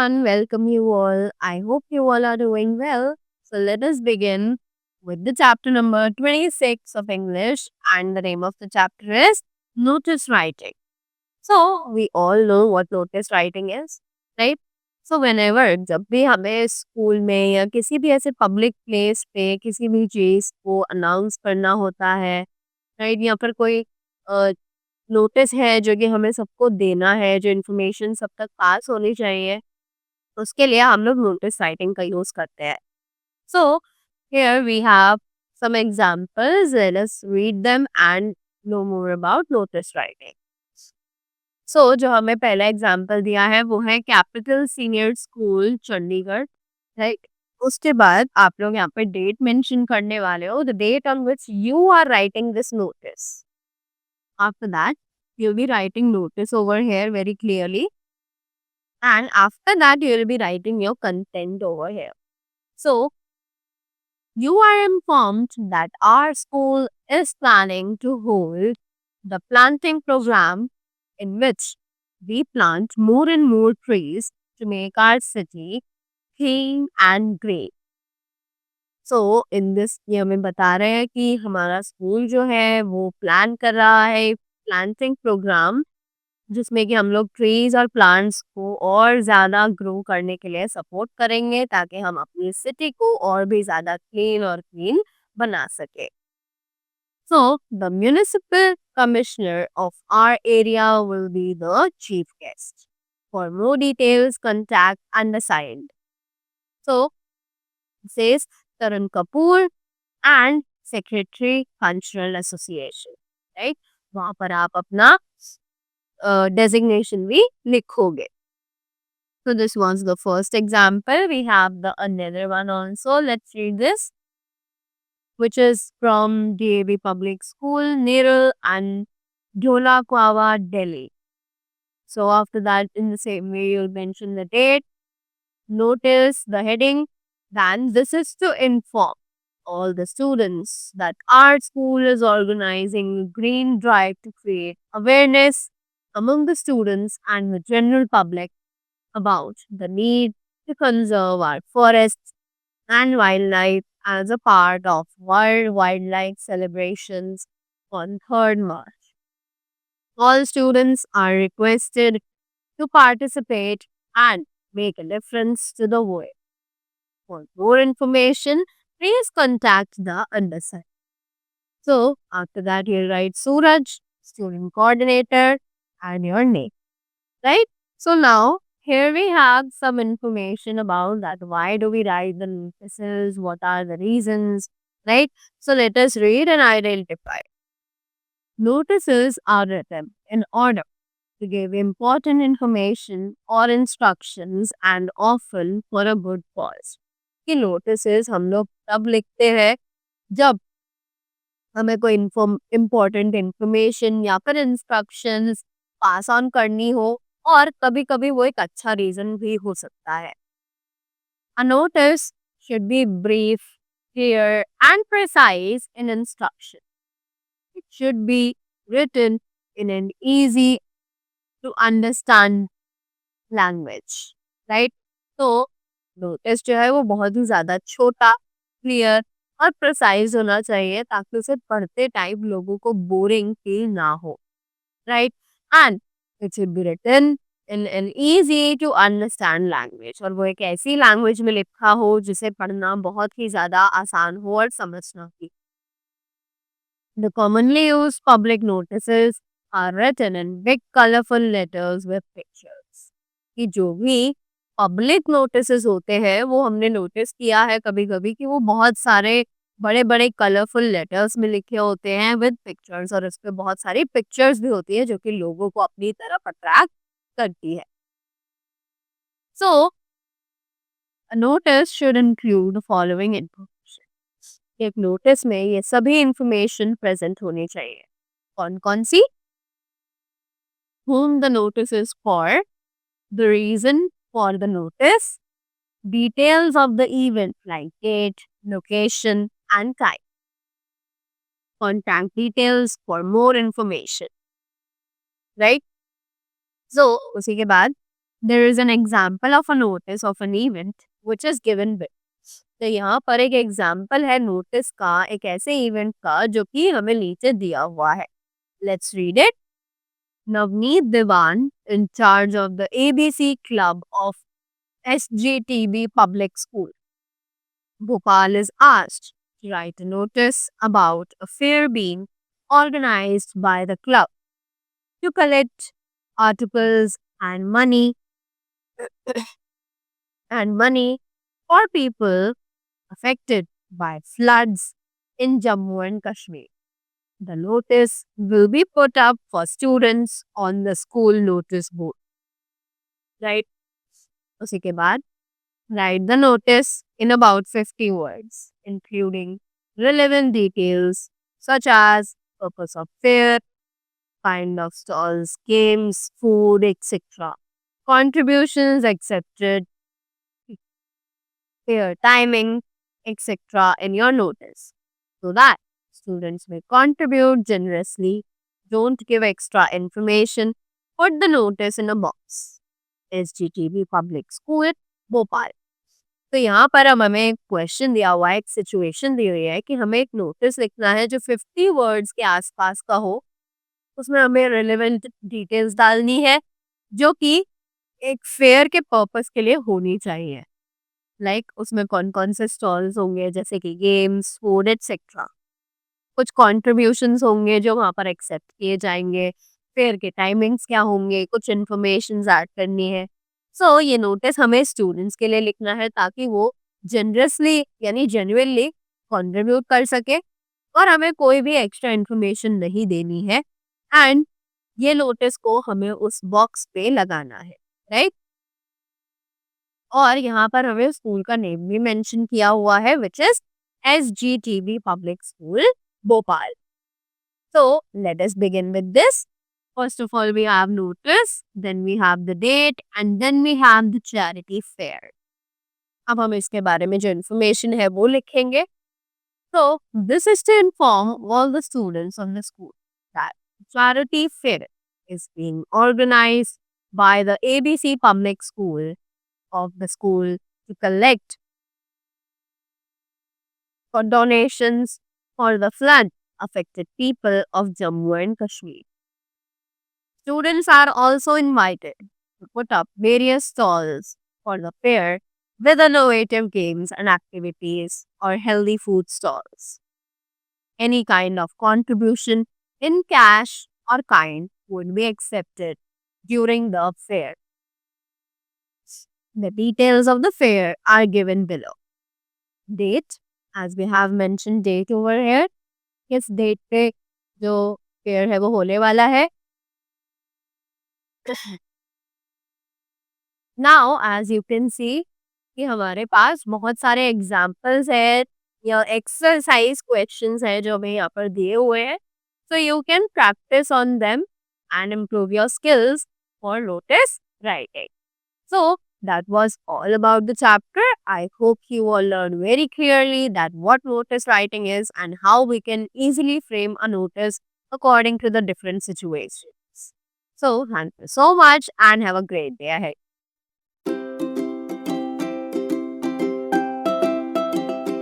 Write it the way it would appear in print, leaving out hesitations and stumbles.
everyone, welcome you all. I hope you all are doing well. So let us begin with the chapter number 26 of English, and the name of the chapter is Notice Writing. So we all know what notice writing is, right? So whenever जब भी हमें school में या किसी भी ऐसे public place पे किसी भी चीज को अनाउंस करना होता है, राइट, या फिर कोई नोटिस है जो कि हमें सबको देना है, जो इन्फॉर्मेशन सब तक पास होनी चाहिए, उसके लिए हम लोग नोटिस राइटिंग का यूज करते हैं. So here we have some examples, let us read them and know more about notice writing. So जो हमें पहला एग्जांपल दिया है वो है capital senior school Chandigarh, right. उसके बाद आप लोग यहाँ पे डेट मेंशन करने वाले हो, the date on which you are writing this notice. After that, you'll be writing notice over here very clearly. And after that, you'll be writing your content over here. So, you are informed that our school is planning to hold the planting program in which we plant more and more trees to make our city clean and great. So in this ये हमें बता रहे हैं कि हमारा school जो है वो प्लान कर रहा है प्लांटिंग प्रोग्राम, जिसमें कि हम लोग ट्रीज और प्लांट्स को और ज़्यादा ग्रो करने के लिए सपोर्ट करेंगे ताकि हम अपनी सिटी को और भी ज़्यादा क्लीन और क्लीन बना सके. So the municipal commissioner of our area will be the chief guest. For more details contact undersigned. So says Tarun Kapoor and Secretary Cultural Association, right? वहाँ पर आप अपना डेजिग्नेशन भी लिखोगे. So this was the first example. We have the another one also. Let's read this, which is from DAV Public School, Nerul and Dholakwawa, Delhi. So after that, in the same way, you'll mention the date, notice the heading. Then this is to inform all the students that our school is organizing a green drive to create awareness among the students and the general public about the need to conserve our forests and wildlife as a part of World Wildlife Celebrations on 3rd March. All students are requested to participate and make a difference to the world. For more information, please contact the undersigned. So, after that, you write Suraj, student coordinator, and your name, right? So, now here we have some information about that. Why do we write the notices? What are the reasons, right? So, let us read and identify. Notices are written in order to give important information or instructions and often for a good cause. कि notices हम लोग तब लिखते हैं जब हमें कोई important information या फिर इंस्ट्रक्शंस पास ऑन करनी हो, और कभी कभी वो एक अच्छा रीजन भी हो सकता है. A notice should be brief, clear and precise in instruction. It should be written in an easy to understand language, right? तो नोटिस जो है वो बहुत ही ज़्यादा छोटा, क्लियर और प्रिसाइज होना चाहिए ताकि उसे पढ़ते टाइम लोगों को बोरिंग फील ना हो, right. And it should be written in an easy to understand language, और वो एक ऐसी लैंग्वेज में लिखा हो जिसे पढ़ना बहुत ही ज़्यादा आसान हो और समझना भी. The commonly used public notices are written in big colorful letters with pictures. कि जो भी पब्लिक नोटिसेस होते हैं वो हमने नोटिस किया है कभी कभी कि वो बहुत सारे बड़े बड़े कलरफुल लेटर्स में लिखे होते हैं विद पिक्चर्स, और उसपे बहुत सारी पिक्चर्स भी होती है जो कि लोगों को अपनी तरफ अट्रैक्ट करती है. सो a notice should include the following information. एक नोटिस में ये सभी इंफॉर्मेशन प्रेजेंट होनी चाहिए. कौन कौन सी? Whom the notice is for, the reason for the notice, details of the event like date, location and time, contact details for more information, right? So उसी के बाद there is an example of a notice of an event which is given below. तो यहाँ पर एक example है notice का, एक ऐसे इवेंट का जो कि हमें नीचे दिया हुआ है. Let's read it. Navneet Devan, in charge of the ABC club of SGTB Public School, Bhopal, is asked to write a notice about a fair being organized by the club to collect articles and money for people affected by floods in Jammu and Kashmir. The notice will be put up for students on the school notice board. Right? उसी के बाद write the notice in about 50 words, including relevant details such as purpose of fair, kind of stalls, games, food, etc. Contributions accepted, fair timing, etc. in your notice so that students may contribute generously. Don't give extra information. Put the notice in a box. SGTB Public School, Bhopal. तो यहाँ पर अब हमें एक question दिया हुआ है, एक सिचुएशन दी हुई है कि हमें एक नोटिस लिखना है जो 50 वर्ड्स के आसपास का हो. उसमें हमें रिलेवेंट डिटेल्स डालनी है जो कि एक फेयर के पर्पस के लिए होनी चाहिए. लाइक उसमें कौन कौन से स्टॉल्स होंगे जैसे कि गेम्स, फूड एटसेट्रा. कुछ कॉन्ट्रीब्यूशंस होंगे जो वहाँ पर एक्सेप्ट किए जाएंगे. फेयर के टाइमिंग्स क्या होंगे, कुछ इन्फॉर्मेशन ऐड करनी है. सो ये नोटिस हमें स्टूडेंट्स के लिए लिखना है ताकि वो जनरसली यानी जेन्युइनली कंट्रीब्यूट कर सके और हमें कोई भी एक्स्ट्रा इन्फॉर्मेशन नहीं देनी है. एंड ये नोटिस को हमें उस बॉक्स पे लगाना है. राइट. और यहाँ पर हमें स्कूल का नेम भी मेंशन किया हुआ है which is SGTB public school Bhopal. So let us begin with this. First of all, we have notice, then we have the date, and then we have the charity fair. अब हम इसके बारे में जो information है वो लिखेंगे. So this is to inform all the students on the school that charity fair is being organized by the ABC Public School of the school to collect for donations for the flood affected people of Jammu and Kashmir. Students are also invited to put up various stalls for the fair with innovative games and activities or healthy food stalls. Any kind of contribution in cash or kind would be accepted during the fair. The details of the fair are given below. Date, as we have mentioned date over here, किस date पे जो fair है वो होने वाला है. Now as you can see कि हमारे पास बहुत सारे एग्जाम्पल्स है या एक्सरसाइज क्वेश्चंस है जो हमें यहाँ पर दिए हुए हैं. So you can practice on them and improve your skills for notice writing. So that was all about the chapter. I hope you all learned very clearly that what notice writing is and how we can easily frame a notice according to the different situations. So thank you so much and have a great day ahead.